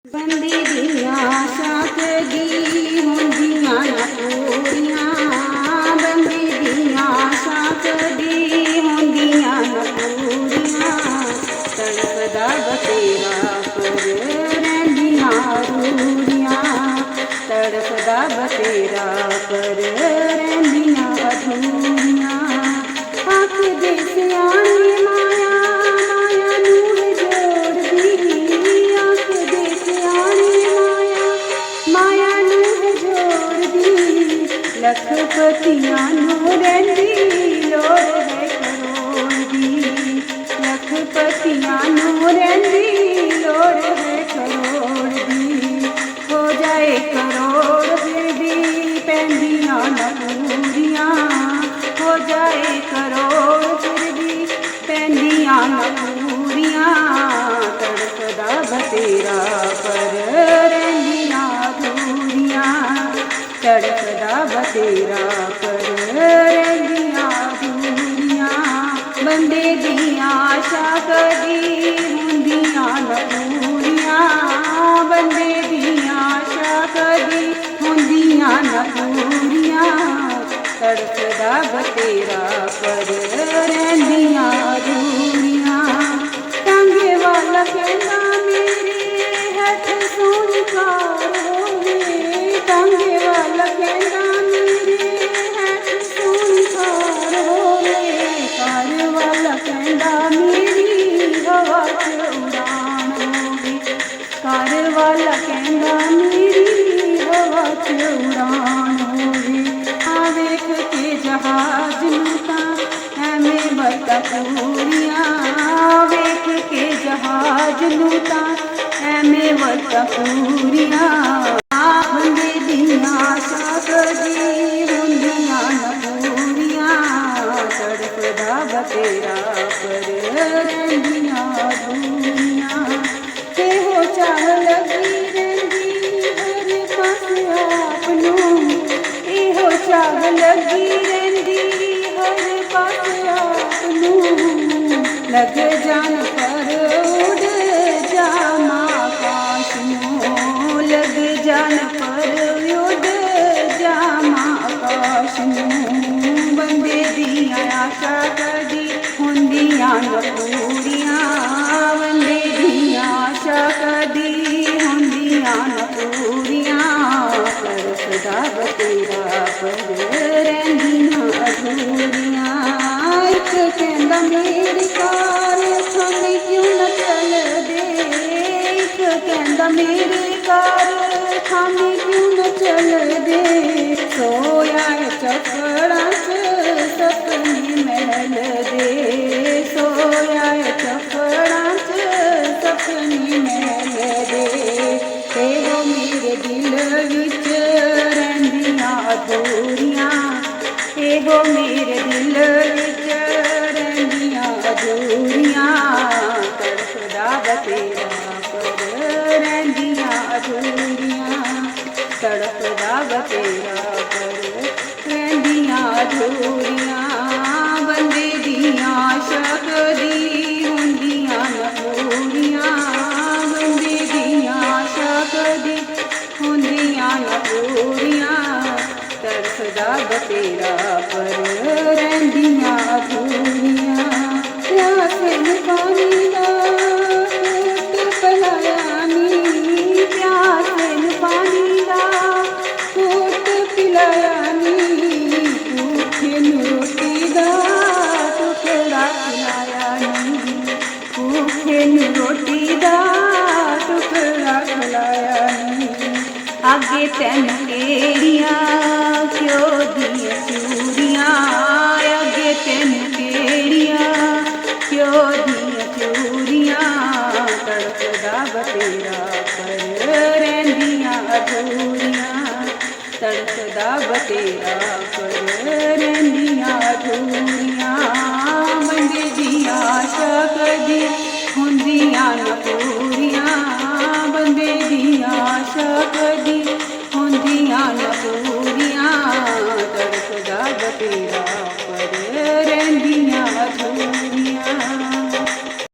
ਬੰਦੇ ਦੀਆਂ ਆਸ਼ਾ ਕਦੀ ਹੁੰਦੀਆਂ ਨਾ ਪੂਰੀਆਂ। ਬੰਦੇ ਦੀਆਂ ਆਸ਼ਾ ਕਦੀ ਹੁੰਦੀਆਂ ਨਾ ਪੂਰੀਆਂ। ਤੜਪਦਾ ਬਤੇਰਾ ਪਰ ਰਹਿੰਦੀਆਂ ਅਧੂਰੀਆਂ। ਤੜਪਦਾ ਬਤੇਰਾ ਪਰ ਰਹਿੰਦੀਆਂ ਅਧੂਰੀਆਂ। ਆਖਦੇ ਸਿਆਣੇ ਮਾਇਆ ਮਾਇਆ ਨੂੰ ਜੋੜਦੀ। ਆਖਦੇ ਸਿਆਣੇ ਮਾਇਆ ਮਾਇਆ ਨੂੰ ਜੋੜਦੀ। ਲੱਖਪਤੀਆਂ ਨੂੰ ਰਹਿੰਦੀ ਲੋੜ ਹੈ ਕਰੋੜ ਦੀ। ਲੱਖਪਤੀਆਂ ਨੂੰ ਰਹਿੰਦੀ ਲੋੜ ਹੈ ਕਰੋੜ ਦੀ। ਹੋ ਜਾਏ ਕਰੋੜ ਫਿਰ ਵੀ ਪੈਂਦੀਆਂ ਨਾ ਪੂਰੀਆਂ। ਹੋ ਜਾਏ ਕਰੋੜ ਫਿਰ ਵੀ ਪੈਂਦੀਆਂ ਨਾ ਪੂਰੀਆਂ। ਤੜਪਦਾ ਬਤੇਰਾ ਪਰ ਰਹਿੰਦੀਆਂ ਅਧੂਰੀਆਂ। ਤੜਪਦਾ ਬਤੇਰਾ ਪਰ ਰਹਿੰਦੀਆਂ ਅਧੂਰੀਆਂ। ਬੰਦੇ ਦੀਆਂ ਆਸ਼ਾ ਕਦੀ ਹੁੰਦੀਆਂ ਨਾ ਪੂਰੀਆਂ। ਬੰਦੇ ਦੀਆਂ ਆਸ਼ਾ ਕਦੀ ਹੁੰਦੀਆਂ ਨਾ ਪੂਰੀਆਂ। ਤੜਪਦਾ ਬਤੇਰਾ ਪਰ ਰਹਿੰਦੀਆਂ ਅਧੂਰੀਆਂ। ਟਾਂਗੇ ਵਾਲਾ ਕਹਿੰਦਾ ਮੇਰੇ ਹੱਥ ਸੋਹਣਕਾਰ ਹੋਵੇ। ਟਾਂਗੇ ਵਾਲਾ ਕਹਿੰਦਾ ਮੇਰੇ ਹੱਥ ਸੋਹਣਕਾਰ ਹੋਵੇ। ਘਰ ਵਾਲਾ ਕਹਿੰਦਾ ਮੇਰੀ ਹਵਾ 'ਚ ਉਡਾਨ ਹੋਵੇ। ਘਰ ਵਾਲਾ ਕਹਿੰਦਾ ਮੇਰੀ ਹਵਾ 'ਚ ਉਡਾਨ ਹੋਵੇ। ਆ ਵੇਖ ਕੇ ਜਹਾਜ਼ ਨੂੰ ਤਾਂ ਐਵੇਂ ਵਰਤਾ ਪੂਰੀਆਂ। ਵੇਖ ਕੇ ਜਹਾਜ਼ ਨੂੰ ਤਾਂ ਐਵੇਂ ਵਰਤਾ ਪੂਰੀਆਂ। ਬੰਦੇ ਦੀਆਂ ਆਸ਼ਾ ਕਦੀ ਹੁੰਦੀਆਂ ਨਾ ਪੂਰੀਆਂ। ਤੜਪਦਾ ਬਤੇਰਾ ਪਰ ਰਹਿੰਦੀਆਂ ਅਧੂਰੀਆਂ। ਇਹੋ ਚਾਹ ਲੱਗੀ ਰਹਿੰਦੀ ਹਰ ਪਾਸੇ ਆਪ ਨੂੰ। ਇਹੋ ਚਾਹ ਲੱਗੀ ਰਹਿੰਦੀ ਹਰ ਪਾਸੇ ਆਪ ਨੂੰ। ਲੱਗ ਜਾਣ ਪਰ ਉੱਡ ਜਾਵਾਂ ਆਕਾਸ਼ ਨੂੰ। ਲੱਗ ਜਾਣ ਪਰ ਉੱਡ ਜਾਵਾਂ ਆਕਾਸ਼ ਨੂੰ। ਬੰਦੇ ਦੀਆਂ ਆਸ਼ਾ ਕਦੀ ਹੁੰਦੀਆਂ ਨਾ ਪੂਰੀਆਂ। ਬੰਦੇ ਦੀਆਂ ਆਸ਼ਾ ਕਦੀ ਹੁੰਦੀਆਂ ਨਾ ਪੂਰੀਆਂ। ਤੜਪਦਾ ਬਤੇਰਾ ਪਰ ਰਹਿੰਦੀਆਂ ਅਧੂਰੀਆਂ। ਇੱਕ ਕਹਿੰਦਾ ਮੇਰੀ ਕਾਰ ਥਾਵੇਂ ਕਿਉਂ ਨਾ ਚੱਲਦੇ। ਇੱਕ ਕਹਿੰਦਾ ਮੇਰੀ ਕਾਰ ਥਾਵੇਂ ਕਿਉਂ ਨਾ ਚੱਲਦੇ। ਸੋਇਆ ਚੱਕਰਾਂ 'ਚ ਸਪਨੇ ਮਹਿਲ ਦੇ। ਸੋਇਆ ਚੱਕਰਾਂ 'ਚ ਸਪਨੇ ਮਹਿਲ ਦੇ। ਇਹੋ ਮੇਰੇ ਦਿਲ ਵਿੱਚ ਰਹਿੰਦੀਆਂ ਅਧੂਰੀਆਂ। ਇਹੋ ਮੇਰੇ ਦਿਲ ਵਿੱਚ ਰਹਿੰਦੀਆਂ ਅਧੂਰੀਆਂ। ਤੜਪਦਾ ਬਤੇਰਾ ਪਰ ਰਹਿੰਦੀਆਂ ਅਧੂਰੀਆਂ। ਤੜਪਦਾ ਬਤੇਰਾ ਪਰ ਰਹਿੰਦੀਆਂ ਅਧੂਰੀਆਂ। ਬੰਦੇ ਦੀਆਂ ਆਸ਼ਾ ਕਦੀ ਹੁੰਦੀਆਂ ਨਾ ਪੂਰੀਆਂ। ਬੰਦੇ ਦੀਆਂ ਆਸ਼ਾ ਕਦੀ ਹੁੰਦੀਆਂ ਨਾ ਪੂਰੀਆਂ। ਤੜਪਦਾ ਬਤੇਰਾ ਪਰ ਰਹਿੰਦੀਆਂ ਅਧੂਰੀਆਂ। ਪਿਆਸੇ ਨੂੰ ਪਾਣੀ ਦਾ ਘੁੱਟ ਪਿਲਾਇਆ ਨੀ। ਪਿਆਸੇ ਨੂੰ ਪਾਣੀ ਦਾ ਘੁੱਟ ਪਿਲਾਇਆ ਨੀ। ਭੁੱਖੇ ਨੂੰ ਰੋਟੀ ਦਾ ਟੁਕੜਾ ਖਿਲਾਇਆ ਨੀ। ਭੁੱਖੇ ਨੂੰ ਰੋਟੀ ਦਾ ਟੁਕੜਾ ਖਿਲਾਇਆ ਨੀ। ਅੱਗੇ ਤੈਨੂੰ ਕਿਹੜੀਆਂ ਘਿਓ ਦੀਆਂ ਚੂੜੀਆਂ। ਅੱਗੇ ਤੈਨੂੰ ਕਿਹੜੀਆਂ ਘਿਓ ਦੀਆਂ ਚੂੜੀਆਂ। ਤੜਪਦਾ ਬਤੇਰਾ ਪਰ ਰਹਿੰਦੀਆਂ ਅਧੂਰੀਆਂ। ਤੜਪਦਾ ਬਤੇਰਾ ਪਰ ਰਹਿੰਦੀਆਂ ਅਧੂਰੀਆਂ। ਬੰਦੇ ਦੀਆਂ ਆਸ਼ਾ ਕਦੀ